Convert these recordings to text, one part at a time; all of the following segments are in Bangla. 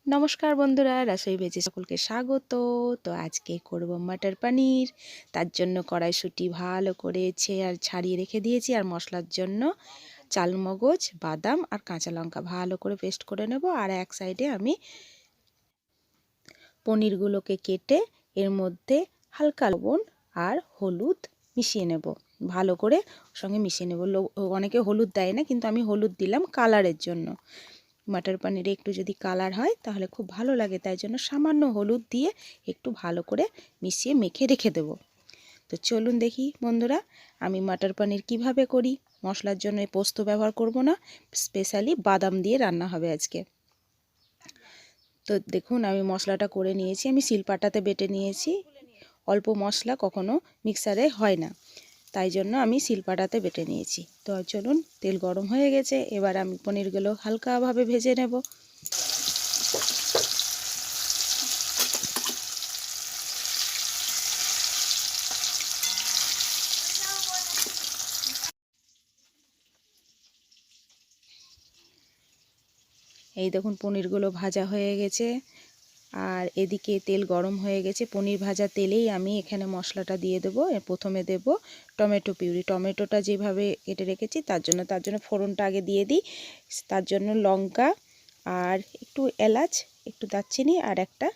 নমস্কার বন্ধুরা, রসোই ভেজে সকলকে স্বাগত। তো আজকে করব মটর পনির। তার জন্য কড়াইশুঁটি ভালো করে ছাড়িয়ে রেখে দিয়েছি, আর মশলার জন্য চালমগজ, বাদাম আর কাঁচা লঙ্কা ভালো করে পেস্ট করে নেব। আর এক সাইডে আমি পনিরগুলোকে কেটে এর মধ্যে হালকা লবণ আর হলুদ মিশিয়ে নেব, ভালো করে সঙ্গে মিশিয়ে নেব। অনেকে হলুদ দেয় না, কিন্তু আমি হলুদ দিলাম কালারের জন্য। মটর পনিরে একটু যদি কালার হয় তাহলে খুব ভালো লাগে, তাই জন্য সামান্য হলুদ দিয়ে একটু ভালো করে মিশিয়ে মেখে রেখে দেব। তো চলুন দেখি বন্ধুরা, আমি মটর পনির কিভাবে করি। মশলার জন্য পোস্ত ব্যবহার করব না, স্পেশালি বাদাম দিয়ে রান্না হবে আজকে। তো দেখুন, আমি মশলাটা করে নিয়েছি, আমি শিলপাটাতে বেটে নিয়েছি। অল্প মশলা কখনো মিক্সারে হয় না, তাই জন্য আমি শিলপাটাতে বেটে নিয়েছি। তো চলুন, তেল গরম হয়ে গেছে, এবার আমি পনিরগুলো হালকাভাবে ভেজে নেব। এই দেখুন, পনিরগুলো ভাজা হয়ে গেছে, আর এদিকে তেল গরম হয়ে গেছে। পনির ভাজা তেলেই আমি এখানে মশলাটা দিয়ে দেবো। প্রথমে দেব টমেটো পিউরি। টমেটোটা যেভাবে কেটে রেখেছি তার জন্য ফোড়নটা আগে দিয়ে দিই। তার জন্য লঙ্কা আর একটু এলাচ, একটু দারচিনি আর একটা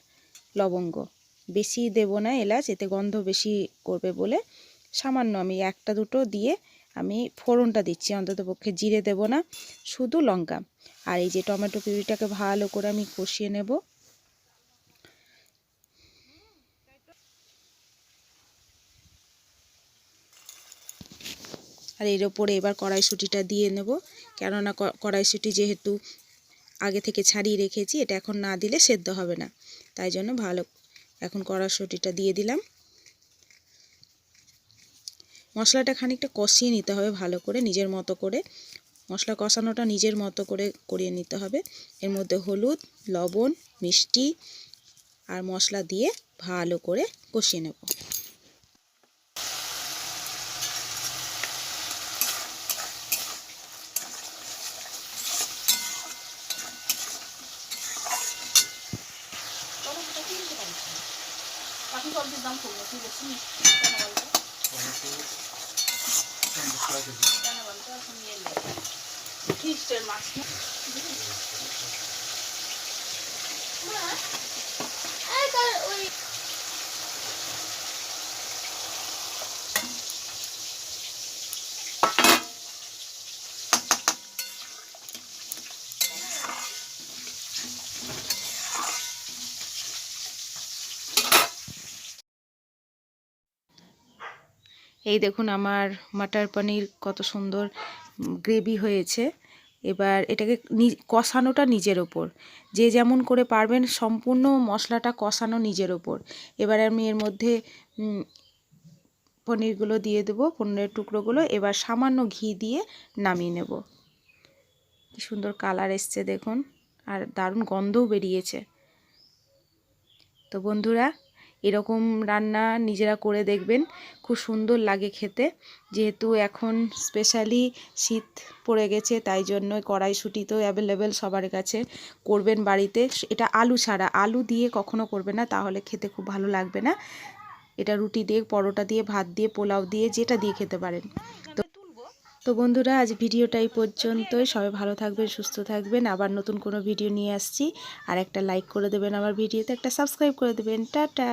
লবঙ্গ। বেশি দেব না এলাচ, এতে গন্ধ বেশি করবে বলে সামান্য আমি একটা দুটো দিয়ে আমি ফোড়নটা দিচ্ছি। অন্ততপক্ষে জিরে দেব না, শুধু লঙ্কা। আর এই যে টমেটো পিউরিটাকে ভালো করে আমি কষিয়ে নেব। আর এর ওপরে এবার কড়াইশুঁটিটা দিয়ে নেব, কেননা কড়াইশুঁটি যেহেতু আগে থেকে ছাড়িয়ে রেখেছি, এটা এখন না দিলে সেদ্ধ হবে না, তাই জন্য ভালো এখন কড়াইশুঁটিটা দিয়ে দিলাম। মশলাটা খানিকটা কষিয়ে নিতে হবে ভালো করে, নিজের মতো করে। মশলা কষানোটা নিজের মতো করে করিয়ে নিতে হবে। এর মধ্যে হলুদ, লবণ, মিষ্টি আর মশলা দিয়ে ভালো করে কষিয়ে নেব। এই দেখুন, আমার মটর পনির কত সুন্দর গ্রেভি হয়েছে। এবার এটাকে কষানোটা নিজের ওপর, যে যেমন করে পারবেন, সম্পূর্ণ মশলাটা কষানো নিজের ওপর। এবার আমি এর মধ্যে পনিরগুলো দিয়ে দেবো, পনিরের টুকরোগুলো। এবার সামান্য ঘি দিয়ে নামিয়ে নেব। কি সুন্দর কালার এসছে দেখুন, আর দারুণ গন্ধও বেরিয়েছে। তো বন্ধুরা, এরকম রান্না নিজেরা করে দেখবেন, খুব সুন্দর লাগে খেতে। যেহেতু এখন স্পেশালি শীত পড়ে গেছে, তাই জন্য কড়াইশুঁটি তো অ্যাভেলেবেল সবার কাছে। করবেন বাড়িতে, এটা আলু ছাড়া, আলু দিয়ে কখনো করবে না, তাহলে খেতে খুব ভালো লাগবে না। এটা রুটি দিয়ে, পরোটা দিয়ে, ভাত দিয়ে, পোলাও দিয়ে, যেটা দিয়ে খেতে পারেন। তো বন্ধুরা, আজ ভিডিওটা এই পর্যন্তই। সবাই ভালো থাকবেন, সুস্থ থাকবেন। আবার নতুন কোনো ভিডিও নিয়ে আসছি। আর একটা লাইক করে দেবেন আমার ভিডিওতে, একটা সাবস্ক্রাইব করে দেবেন। টাটা।